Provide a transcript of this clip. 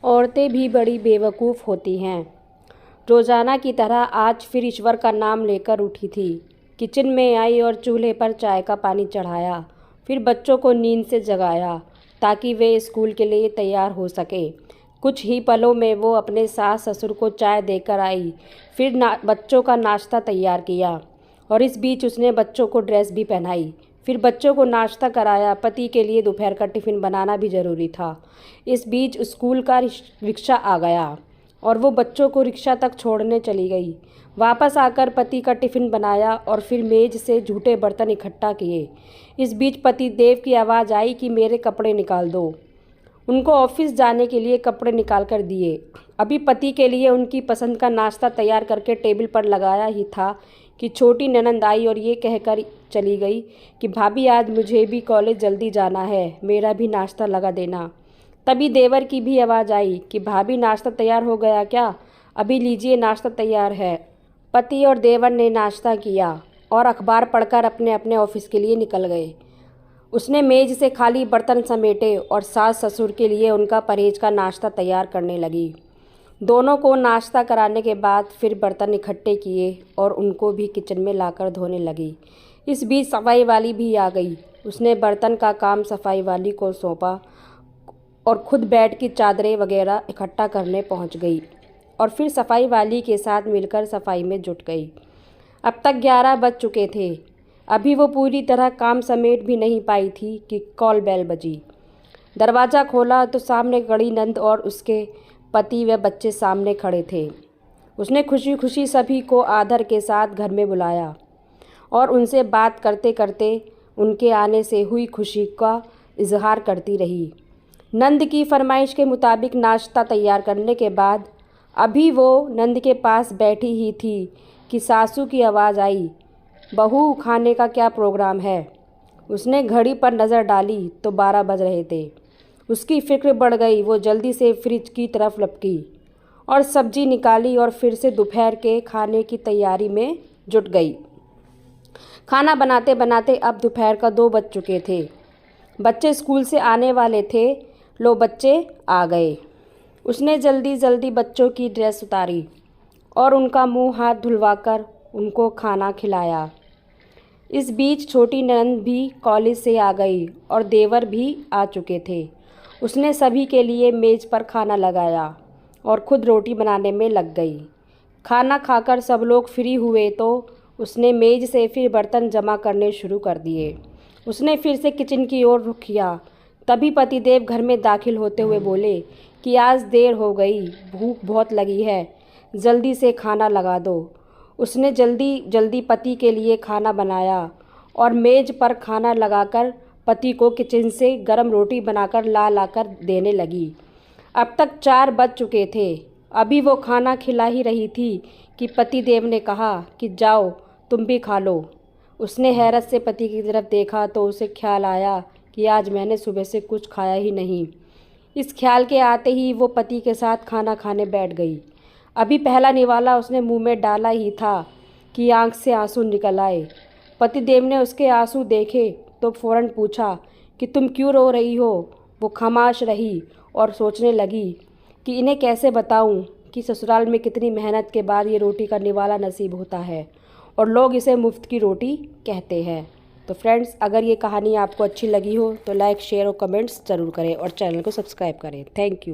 औरतें भी बड़ी बेवकूफ़ होती हैं। रोज़ाना की तरह आज फिर ईश्वर का नाम लेकर उठी थी। किचन में आई और चूल्हे पर चाय का पानी चढ़ाया। फिर बच्चों को नींद से जगाया ताकि वे स्कूल के लिए तैयार हो सके। कुछ ही पलों में वो अपने सास ससुर को चाय देकर आई। फिर बच्चों का नाश्ता तैयार किया और इस बीच उसने बच्चों को ड्रेस भी पहनाई। फिर बच्चों को नाश्ता कराया। पति के लिए दोपहर का टिफ़िन बनाना भी ज़रूरी था। इस बीच स्कूल का रिक्शा आ गया और वो बच्चों को रिक्शा तक छोड़ने चली गई। वापस आकर पति का टिफ़िन बनाया और फिर मेज़ से झूठे बर्तन इकट्ठा किए। इस बीच पति देव की आवाज़ आई कि मेरे कपड़े निकाल दो। उनको ऑफिस जाने के लिए कपड़े निकाल कर दिए। अभी पति के लिए उनकी पसंद का नाश्ता तैयार करके टेबल पर लगाया ही था कि छोटी ननंद आई और ये कहकर चली गई कि भाभी आज मुझे भी कॉलेज जल्दी जाना है, मेरा भी नाश्ता लगा देना। तभी देवर की भी आवाज़ आई कि भाभी नाश्ता तैयार हो गया क्या? अभी लीजिए नाश्ता तैयार है। पति और देवर ने नाश्ता किया और अखबार पढ़कर अपने अपने ऑफिस के लिए निकल गए। उसने मेज से खाली बर्तन समेटे और सास ससुर के लिए उनका परहेज का नाश्ता तैयार करने लगी। दोनों को नाश्ता कराने के बाद फिर बर्तन इकट्ठे किए और उनको भी किचन में लाकर धोने लगी। इस बीच सफाई वाली भी आ गई। उसने बर्तन का काम सफाई वाली को सौंपा और खुद बेड की चादरें वगैरह इकट्ठा करने पहुंच गई और फिर सफाई वाली के साथ मिलकर सफाई में जुट गई। अब तक 11 बज चुके थे। अभी वो पूरी तरह काम समेट भी नहीं पाई थी कि कॉल बेल बजी। दरवाज़ा खोला तो सामने खड़ी नंद और उसके पति व बच्चे सामने खड़े थे। उसने खुशी खुशी सभी को आदर के साथ घर में बुलाया और उनसे बात करते करते उनके आने से हुई खुशी का इजहार करती रही। नंद की फरमाइश के मुताबिक नाश्ता तैयार करने के बाद अभी वो नंद के पास बैठी ही थी कि सासू की आवाज़ आई, बहू खाने का क्या प्रोग्राम है? उसने घड़ी पर नज़र डाली तो 12 बज रहे थे। उसकी फिक्र बढ़ गई। वो जल्दी से फ्रिज की तरफ लपकी और सब्जी निकाली और फिर से दोपहर के खाने की तैयारी में जुट गई। खाना बनाते बनाते अब दोपहर का 2 बज चुके थे। बच्चे स्कूल से आने वाले थे। लो बच्चे आ गए। उसने जल्दी जल्दी बच्चों की ड्रेस उतारी और उनका मुंह हाथ धुलवाकर उनको खाना खिलाया। इस बीच छोटी ननद भी कॉलेज से आ गई और देवर भी आ चुके थे। उसने सभी के लिए मेज़ पर खाना लगाया और खुद रोटी बनाने में लग गई। खाना खाकर सब लोग फ्री हुए तो उसने मेज़ से फिर बर्तन जमा करने शुरू कर दिए। उसने फिर से किचन की ओर रुख किया। तभी पतिदेव घर में दाखिल होते हुए बोले कि आज देर हो गई, भूख बहुत लगी है, जल्दी से खाना लगा दो। उसने जल्दी जल्दी पति के लिए खाना बनाया और मेज़ पर खाना लगाकर पति को किचन से गर्म रोटी बनाकर ला लाकर देने लगी। अब तक 4 बज चुके थे। अभी वो खाना खिला ही रही थी कि पति देव ने कहा कि जाओ तुम भी खा लो। उसने हैरत से पति की तरफ देखा तो उसे ख्याल आया कि आज मैंने सुबह से कुछ खाया ही नहीं। इस ख्याल के आते ही वो पति के साथ खाना खाने बैठ गई। अभी पहला निवाला उसने मुंह में डाला ही था कि आंख से आंसू निकल आए। पतिदेव ने उसके आंसू देखे तो फ़ौरन पूछा कि तुम क्यों रो रही हो? वो खामोश रही और सोचने लगी कि इन्हें कैसे बताऊं कि ससुराल में कितनी मेहनत के बाद ये रोटी का निवाला नसीब होता है और लोग इसे मुफ्त की रोटी कहते हैं। तो फ्रेंड्स, अगर ये कहानी आपको अच्छी लगी हो तो लाइक शेयर और कमेंट्स ज़रूर करें और चैनल को सब्सक्राइब करें। Thank you.